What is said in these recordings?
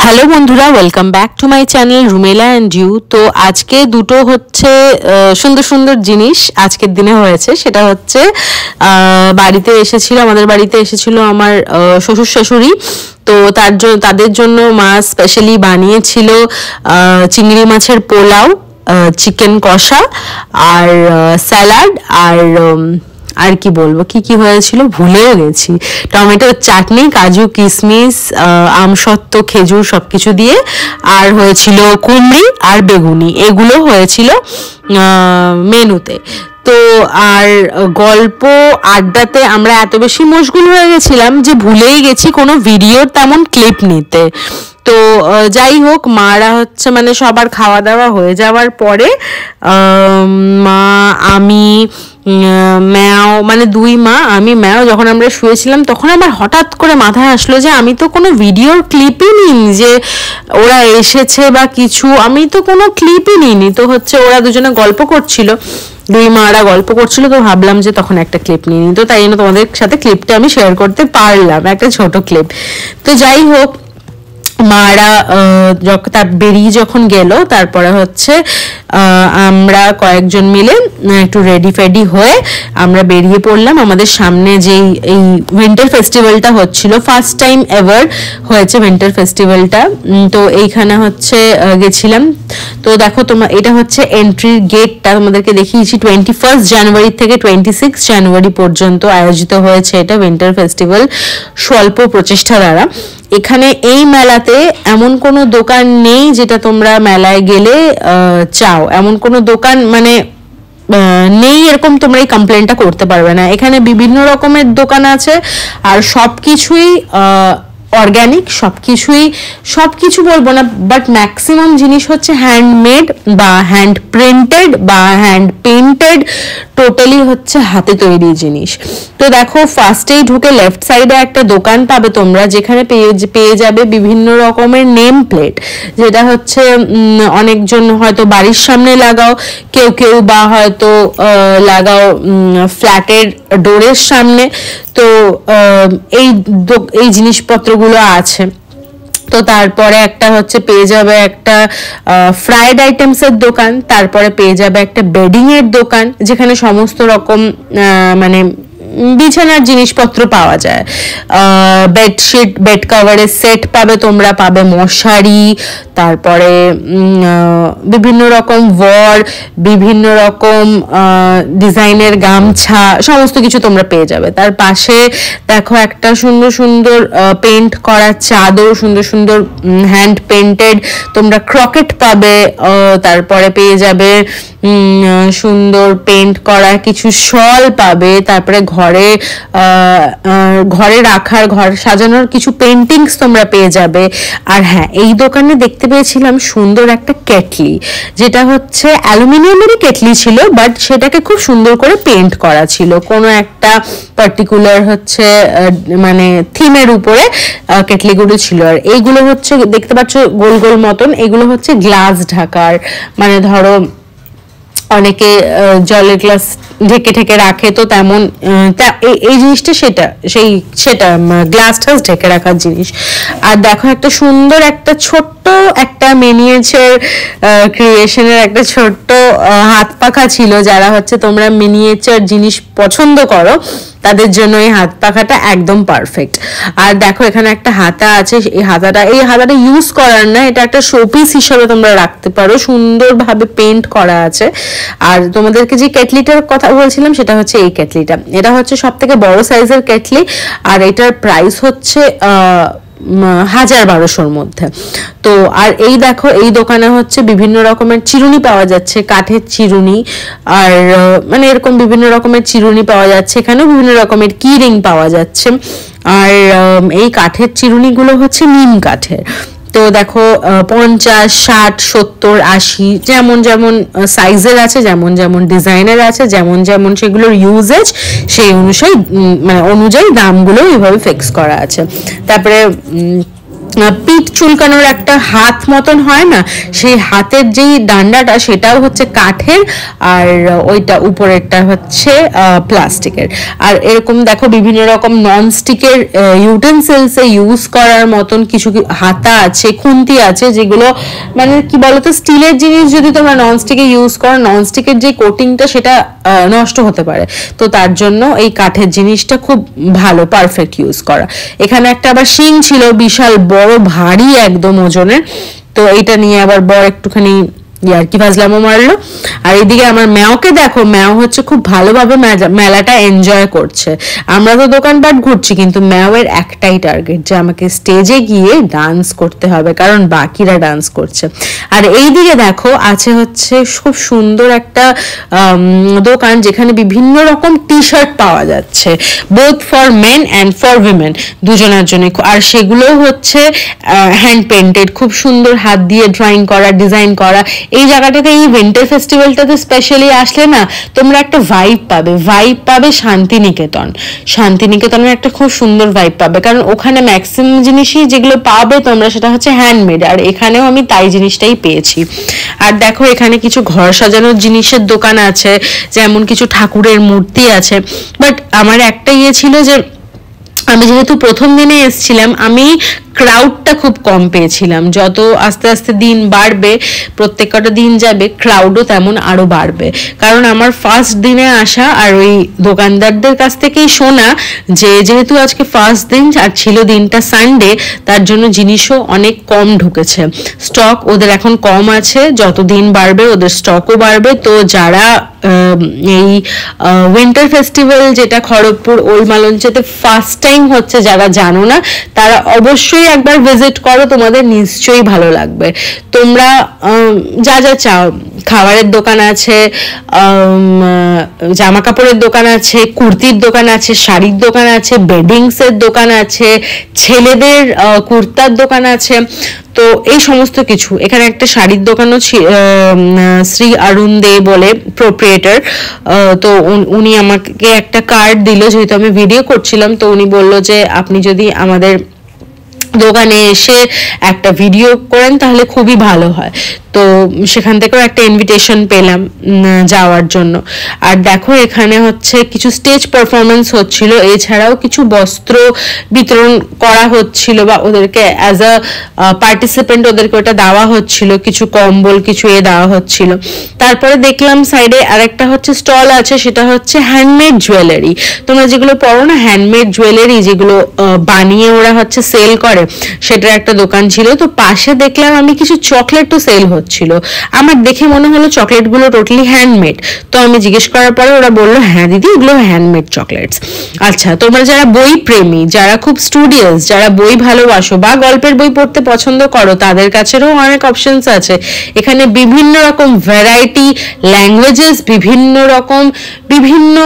Hello বন্ধুরা, welcome back to my channel Rumela and you. তো আজকে দুটো হচ্ছে সুন্দর সুন্দর জিনিস আজকের দিনে হয়েছে। সেটা হচ্ছে বাড়িতে এসেছিল, আমাদের বাড়িতে এসেছিল আমার শ্বশুর শাশুড়ি। তো তাদের জন্য মা স্পেশালি বানিয়েছিল চিংড়ি মাছের পোলাও, চিকেন কষা আর স্যালাড আর কি বলবো, কি কি হয়েছিল ভুলেও গেছি। টমেটোর চাটনি, কাজু কিশমিশ, আমসত্ত্ব, খেজুর সবকিছু দিয়ে। আর হয়েছিল কুমড়ি আর বেগুনি, এগুলো হয়েছিল মেনুতে। তো আর গল্প আড্ডাতে আমরা এত বেশি মশগুল হয়ে গেছিলাম যে ভুলেই গেছি কোনো ভিডিওর তেমন ক্লিপ নিতে। তো যাই হোক, মারা হচ্ছে মানে সবার খাওয়া দাওয়া হয়ে যাওয়ার পরে মা, আমি, ম্যাও, মানে দুই মা, আমি, ম্যাও যখন আমরা শুয়েছিলাম তখন আমার হঠাৎ করে মাথায় আসলো যে আমি তো কোনো ভিডিওর ক্লিপই নিইনি, যে ওরা এসেছে বা কিছু, আমি তো কোনো ক্লিপই নিইনি। তো হচ্ছে ওরা দুজনে গল্প করছিল, দুই মারা গল্প করছিল, তো ভাবলাম যে তখন একটা ক্লিপ নিয়ে নিই। তো তাই জন্য তোমাদের সাথে ক্লিপটা আমি শেয়ার করতে পারলাম, একটা ছোট ক্লিপ। তো যাই হোক, মারা বেরিয়ে যখন গেল, তারপরে হচ্ছে আমরা কয়েকজন মিলে একটু রেডি ফেডি হয়ে আমরা বেরিয়ে পড়লাম। আমাদের সামনে যেই এই উইন্টার ফেস্টিভ্যালটা হচ্ছিল, ফার্স্ট টাইম এভার হয়েছে উইন্টার ফেস্টিভ্যালটা, তো এইখানে হচ্ছে গেছিলাম। তো দেখো তোমরা, এটা হচ্ছে এন্ট্রির গেটটা, তোমাদেরকে দেখিয়েছি। 21 জানুয়ারি থেকে 26 জানুয়ারি পর্যন্ত আয়োজিত হয়েছে এটা উইন্টার ফেস্টিভ্যাল স্বল্প প্রচেষ্টা দ্বারা। এখানে এই মেলাতে এমন কোনো দোকান নেই যেটা তোমরা মেলায় গেলে চাও, এমন কোনো দোকান মানে নেই এরকম তোমরা এই কমপ্লেনটা করতে পারবে না। এখানে বিভিন্ন রকমের দোকান আছে আর সবকিছুই অর্গ্যানিক, সবকিছু বলবো না, বাট ম্যাক্সিমাম জিনিস হচ্ছে হ্যান্ডমেড বা হ্যান্ড প্রিন্টেড বা হ্যান্ড পেইন্টেড, টোটালি হচ্ছে হাতে তৈরি জিনিস। তো দেখো, ফার্স্টেই ঢুকে লেফট সাইডে একটা দোকান পাবে তোমরা, যেখানে পেয়ে যাবে বিভিন্ন রকমের নেম প্লেট, যেটা হচ্ছে অনেকজন হয়তো বাড়ির সামনে লাগাও, কেউ বা হয়তো লাগাও ফ্ল্যাটের ডোরের সামনে। তো এই জিনিসপত্রগুলো আছে। তো তারপরে একটা হচ্ছে পেয়ে যাবে একটা ফ্রাইড আইটেমসের দোকান, তারপরে পেয়ে যাবে একটা বেডিং এর দোকান, যেখানে সমস্ত রকম মানে বিছানার জিনিসপত্র পাওয়া যায়। বেডশিট, বেড কাভারের সেট পাবে তোমরা, পাবে মশারি, তারপরে বিভিন্ন রকম বিভিন্ন রকম ডিজাইনের গামছা, সমস্ত কিছু তোমরা পেয়ে যাবে। তার পাশে দেখো একটা সুন্দর সুন্দর পেন্ট করা চাদর, সুন্দর সুন্দর হ্যান্ড পেন্টেড তোমরা ক্রকেট পাবে। তারপরে পেয়ে যাবে সুন্দর পেন্ট করা কিছু শল পাবে। তারপরে ঘরে রাখার, ঘর সাজানোর কিছু পেন্টিংস তোমরা পেয়ে যাবে। আর হ্যাঁ, এই দোকানে দেখতে পেয়েছিলাম সুন্দর একটা কেটলি, যেটা হচ্ছে অ্যালুমিনিয়ামেরই কেটলি ছিল, বাট সেটাকে খুব সুন্দর করে পেন্ট করা ছিল, কোনো একটা পার্টিকুলার হচ্ছে মানে থিমের উপরে কেটলিগুলো ছিল। আর এইগুলো হচ্ছে দেখতে পাচ্ছ গোল গোল মতন, এগুলো হচ্ছে গ্লাস ঢাকার, মানে ধরো অনেকে জলের গ্লাস ঢেকে ঢেকে রাখে, তো তেমন এই জিনিসটা সেটা গ্লাস টাস ঢেকে রাখার জিনিস। আর দেখো একটা সুন্দর একটা ছোট্ট একটা মিনিয়েচার ক্রিয়েশনের একটা ছোট্ট হাত পাখা ছিল। যারা হচ্ছে তোমরা মিনিয়েচার জিনিস পছন্দ করো তাদের জন্য এই হাত পাখাটা একদম পারফেক্ট। আর দেখো এখানে একটা হাতা আছে, এই হাতাটা ইউজ করার না, এটা একটা শোপিস হিসেবে তোমরা রাখতে পারো, সুন্দরভাবে পেন্ট করা আছে। আর তোমাদেরকে যে কেটলিটার কথা বলছিলাম সেটা হচ্ছে এই কেটলিটা, এটা হচ্ছে সব থেকে বড় সাইজের কেটলি, আর এটার প্রাইস হচ্ছে 1200-র মধ্যে। তো আর এই দেখো, এই দোকানে হচ্ছে বিভিন্ন রকমের চিরুনি পাওয়া যাচ্ছে, কাঠের চিরুনি, আর মানে এরকম বিভিন্ন রকমের চিরুনি পাওয়া যাচ্ছে। এখানেও বিভিন্ন রকমের কি রিং পাওয়া যাচ্ছে। আর এই কাঠের চিরুনিগুলো হচ্ছে নিম কাঠের। তো দেখো 50, 60, 70, 80 যেমন যেমন সাইজের আছে, যেমন যেমন ডিজাইনের আছে, যেমন যেমন সেগুলোর ইউজেজ, সেই অনুযায়ী দামগুলো এইভাবে ফিক্স করা আছে। তারপরে পিঠ চুলকানোর একটা হাত মতন হয় না, সেই হাতের যেই ডান্ডাটা সেটাও হচ্ছে কাঠের, আর ওইটা উপরেরটা হচ্ছে প্লাস্টিকের। আর এরকম দেখো বিভিন্ন রকম ননস্টিকের ইউটেন্সিলসে ইউজ করার মতন কিছু হাতা আছে, খুন্তি আছে, যেগুলো মানে কি বলতো, স্টিলের জিনিস যদি তোমরা ননস্টিকে ইউজ করো, ননস্টিকের যে কোটিংটা সেটা নষ্ট হতে পারে, তো তার জন্য এই কাঠের জিনিসটা খুব ভালো, পারফেক্ট ইউজ করা। এখানে একটা আবার শিং ছিল বিশাল বড়, ভারী একদম ওজনের, তো এটা নিয়ে আবার বড় একটুখানি আর কি ফাজলামো মারলো। আর এদিকে আমার ম্যাওকে দেখো, ম্যাও হচ্ছে খুব ভালোভাবে মেলাটা এনজয় করছে। আমরা তো দোকানপাট ঘুরছি, কিন্তু ম্যাওয়ের একটাই টার্গেট যে আমাকে স্টেজে গিয়ে ডান্স করতে হবে, কারণ বাকিরা ডান্স করছে। আর এইদিকে দেখো আছে হচ্ছে খুব সুন্দর একটা দোকান, যেখানে বিভিন্ন রকম টি শার্ট পাওয়া যাচ্ছে, both for men and for women, দুজনের জন্য। আর সেগুলো হচ্ছে হ্যান্ড পেন্টেড, খুব সুন্দর হাত দিয়ে ড্রয়িং করা, ডিজাইন করা। এই জায়গাটাতে, এই উইন্টার ফেস্টিভ্যালটাতে স্পেশালি আসলে না তোমরা একটা ভাইব পাবে শান্তিনিকেতনের একটা খুব সুন্দর ভাইব পাবে, কারণ ওখানে ম্যাক্সিমাম জিনিসই যেগুলো পাবে তোমরা সেটা হচ্ছে হ্যান্ডমেড, আর এখানেও আমি তাই জিনিসটাই পেয়েছি। আর দেখো এখানে কিছু ঘর সাজানোর জিনিসের দোকান আছে, যেমন কিছু ঠাকুরের মূর্তি আছে। বাট আমার একটা ইয়ে ছিল যে আমি যেহেতু প্রথম দিনে এসেছিলাম, আমি ক্রাউডটা খুব কম পেয়েছিলাম। যত আস্তে আস্তে দিন বাড়বে, প্রত্যেকটা দিন যাবে, ক্রাউডও তেমন আরো বাড়বে, কারণ আমার ফার্স্ট দিনে আসা আর ওই দোকানদারদের কাছ থেকেই শোনা যে যেহেতু আজকে ফার্স্ট দিন আর ছিল দিনটা সানডে, তার জন্য জিনিসও অনেক কম ঢুকেছে, স্টক ওদের এখন কম আছে, যত দিন বাড়বে ওদের স্টকও বাড়বে। তো যারা এই উইন্টার ফেস্টিভ্যাল যেটা খড়গপুর ওল্ড মালঞ্চেতে ফার্স্ট টাইম হচ্ছে, যারা জানো না তারা অবশ্যই একবার ভিজিট করো, তোমাদের নিশ্চয়ই ভালো লাগবে। তোমরা যা যা চাও, খাবারের দোকান আছে, জামা কাপড়ের দোকান আছে, কুর্তির দোকান আছে, শাড়ির দোকান আছে, বেডিংসের দোকান আছে, ছেলেদের কুর্তার দোকান আছে, তো এই সমস্ত কিছু। এখানে একটা শাড়ির দোকানও শ্রী অরুণ দে বলে প্রোপ্রিয়েটর, তো উনি আমাকে একটা কার্ড দিল, যেহেতু আমি ভিডিও করছিলাম, তো উনি বলল যে আপনি যদি আমাদের দোকানে এসে একটা ভিডিও করেন তাহলে খুবই ভালো হয়। তো সেখান থেকেও একটা ইনভিটেশন পেলাম যাওয়ার জন্য। আর দেখো এখানে হচ্ছে কিছু স্টেজ পারফরমেন্স হচ্ছিল, এছাড়াও কিছু বস্ত্র বিতরণ করা হচ্ছিল, বা ওদেরকে অ্যাজ আ পার্টিসিপেন্ট ওদেরকে ওটা দেওয়া হচ্ছিল, কিছু কম্বল কিছু দেওয়া হচ্ছিল। তারপরে দেখলাম সাইডে আরেকটা হচ্ছে স্টল আছে, সেটা হচ্ছে হ্যান্ডমেড জুয়েলারি। তোমরা যেগুলো পড়ো না, হ্যান্ডমেড জুয়েলারি যেগুলো বানিয়ে ওরা হচ্ছে সেল করে, সেটার একটা দোকান ছিল। তো পাশে দেখলাম আমি কিছু চকলেটও সেল হচ্ছিল, আমার দেখে মনে হলো চকলেটগুলো টোটালি হ্যান্ডমেড। তো আমি জিজ্ঞেস করার পরে ওরা বললো হ্যাঁ দিদি, এগুলো হ্যান্ডমেড চকলেটস। আচ্ছা, তোমরা যারা বই প্রেমী, যারা খুব স্টুডিয়াস, যারা বই ভালোবাসো বা গল্পের বই পড়তে পছন্দ করো, তাদের কাছেও অনেক অপশনস আছে এখানে। বিভিন্ন রকম ভ্যারাইটি, ল্যাঙ্গুয়েজেস, বিভিন্ন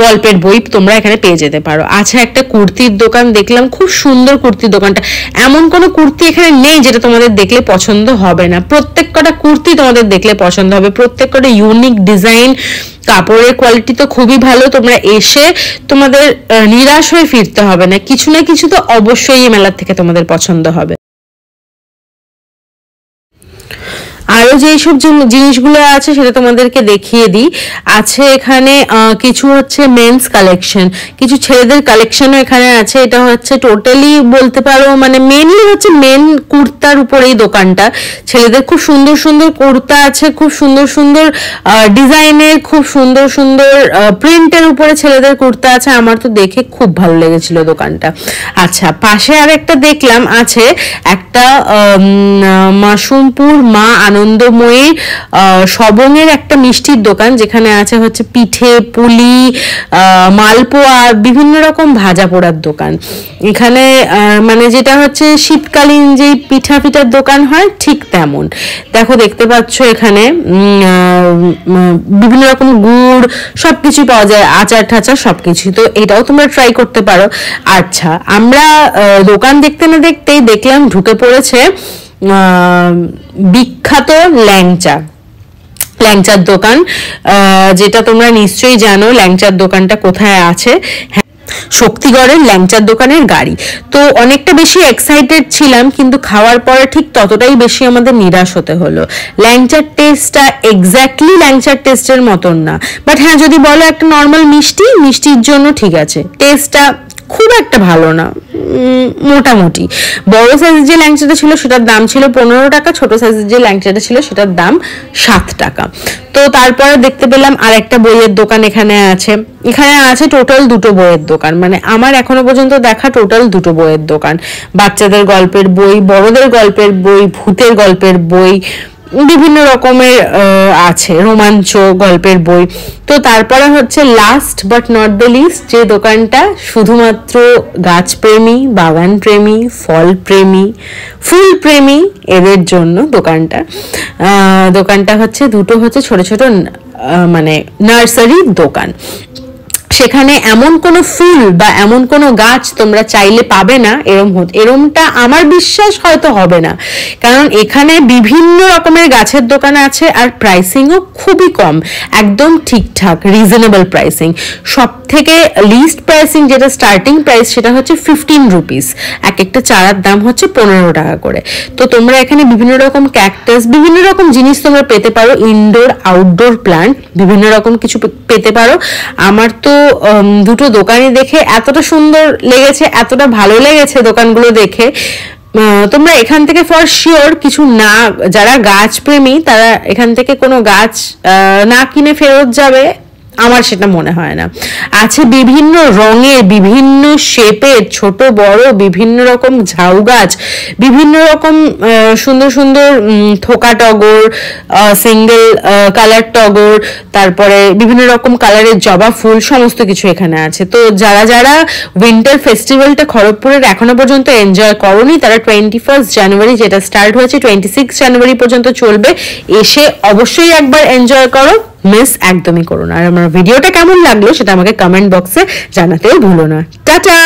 গল্পের বই তোমরা এখানে পেয়ে যেতে পারো। আচ্ছা, একটা কুর্তির দোকান দেখলাম, খুব সুন্দর কুর্তির দোকানটা। এমন কোনো কুর্তি এখানে নেই যেটা তোমাদের দেখলে পছন্দ হবে না, প্রত্যেকটা কুর্তি তোমাদের দেখলে পছন্দ হবে, প্রত্যেকটা ইউনিক ডিজাইন, কাপড়ের কোয়ালিটি তো খুবই ভালো। তোমরা এসে তোমাদের নিরাশ হয়ে ফিরতে হবে না, কিছু না কিছু তো অবশ্যই এই মেলার থেকে তোমাদের পছন্দ হবে। আরো যে এইসব জিনিসগুলো আছে সেটা তোমাদেরকে দেখিয়ে দিই। আছে এখানে কিছু হচ্ছে মেন্স কালেকশন, কিছু ছেলেদের কালেকশনও এখানে আছে। এটা হচ্ছে টোটালি বলতে পারো মানে মেনলি হচ্ছে মেন কুর্তার উপর এই দোকানটা। ছেলেদের খুব সুন্দর সুন্দর কুর্তা আছে, খুব সুন্দর সুন্দর ডিজাইনের, খুব সুন্দর সুন্দর প্রিন্টের উপরে ছেলেদের কুর্তা আছে। আমার তো দেখে খুব ভালো লেগেছিল দোকানটা। আচ্ছা, পাশে আর একটা দেখলাম আছে একটা মাসুমপুর মা আনন্দময়ী সবংয়ের একটা মিষ্টির দোকান, যেখানে আছে হচ্ছে পিঠে, পুলি, মালপোয়া, বিভিন্ন রকম ভাজা পোড়ার দোকান। এখানে মানে যেটা হচ্ছে শীতকালীন যেই পিঠার দোকান হয় ঠিক তেমন। দেখো দেখতে পাচ্ছ এখানে বিভিন্ন রকম গুড় সবকিছু পাওয়া যায়, আচার ঠাচার সবকিছু। তো এটাও তোমরা ট্রাই করতে পারো। আচ্ছা, আমরা দোকান দেখতে না দেখতেই দেখলাম ঢুকে পড়েছে বিখ্যাত ল্যাংচার দোকান, যেটা তোমরা নিশ্চয়ই জানো ল্যাংচার দোকানটা কোথায় আছে। শক্তিগড়ের ল্যাংচার দোকানের গাড়ি। তো অনেকটা বেশি এক্সাইটেড ছিলাম, কিন্তু খাওয়ার পরে ঠিক ততটাই বেশি আমাদের নিরাশ হতে হলো। ল্যাংচার টেস্টটা এক্স্যাক্টলি ল্যাংচার টেস্টের মতন না, বাট হ্যাঁ যদি বলো একটা নর্মাল মিষ্টির জন্য ঠিক আছে, টেস্টটা খুব একটা ভালো না, মোটামুটি। বড় সাইজের যে ল্যাংচাটা ছিল সেটার দাম ছিল 15 টাকা, ছোট সাইজের যে ল্যাংচাটা ছিল সেটার দাম 7 টাকা। তো তারপরে দেখতে পেলাম আর একটা বইয়ের দোকান এখানে আছে টোটাল 2টো বইয়ের দোকান, মানে আমার এখনো পর্যন্ত দেখা টোটাল 2টো বইয়ের দোকান। বাচ্চাদের গল্পের বই, বড়দের গল্পের বই, ভূতের গল্পের বই, বিভিন্ন রকমের আছে, রোমাঞ্চ গল্পের বই। তো তারপরে হচ্ছে last but not the least যে দোকানটা, শুধুমাত্র গাছপ্রেমী, বাগান প্রেমী, ফল প্রেমী, ফুল প্রেমী এদের জন্য দোকানটা হচ্ছে দুটো হচ্ছে ছোট ছোট মানে নার্সারির দোকান। সেখানে এমন কোনো ফুল বা এমন কোনো গাছ তোমরা চাইলে পাবে না, এরমটা আমার বিশ্বাস হয়তো হবে না, কারণ এখানে বিভিন্ন রকমের গাছের দোকান আছে আর প্রাইসিংও খুবই কম, একদম ঠিকঠাক রিজনেবল প্রাইসিং। সব থেকে লিস্ট প্রাইসিং যেটা স্টার্টিং প্রাইস সেটা হচ্ছে 15 রুপিস, এক একটা চারার দাম হচ্ছে 15 টাকা করে। তো তোমরা এখানে বিভিন্ন রকম ক্যাকটাস, বিভিন্ন রকম জিনিস তোমরা পেতে পারো, ইনডোর আউটডোর প্ল্যান্ট বিভিন্ন রকম কিছু পেতে পারো। আমার তো দুটো দোকানে দেখে এতটা সুন্দর লেগেছে, এতটা ভালো লেগেছে দোকানগুলো দেখে। তোমরা এখান থেকে ফর শিওর কিছু না, যারা গাছ প্রেমী তারা এখান থেকে কোনো গাছ না কিনে ফেরত যাবে, আমার সেটা মনে হয় না। আছে বিভিন্ন রঙের, বিভিন্ন শেপের, ছোট বড় বিভিন্ন রকম ঝাউ গাছ, বিভিন্ন রকম সুন্দর সুন্দর থোকা টগর, সিঙ্গেল কালার টগর, তারপরে বিভিন্ন রকম কালারের জবা ফুল, সমস্ত কিছু এখানে আছে। তো যারা উইন্টার ফেস্টিভ্যালটা খড়গপুরের এখনো পর্যন্ত এনজয় করোনি, তারা 21 জানুয়ারি যেটা স্টার্ট হয়েছে 26 জানুয়ারি পর্যন্ত চলবে, এসে অবশ্যই একবার এনজয় করো, মিস একদমই করো না। আর আমার ভিডিওটা কেমন লাগলো সেটা আমাকে কমেন্ট বক্সে জানাতেও ভুলো না। টাটা।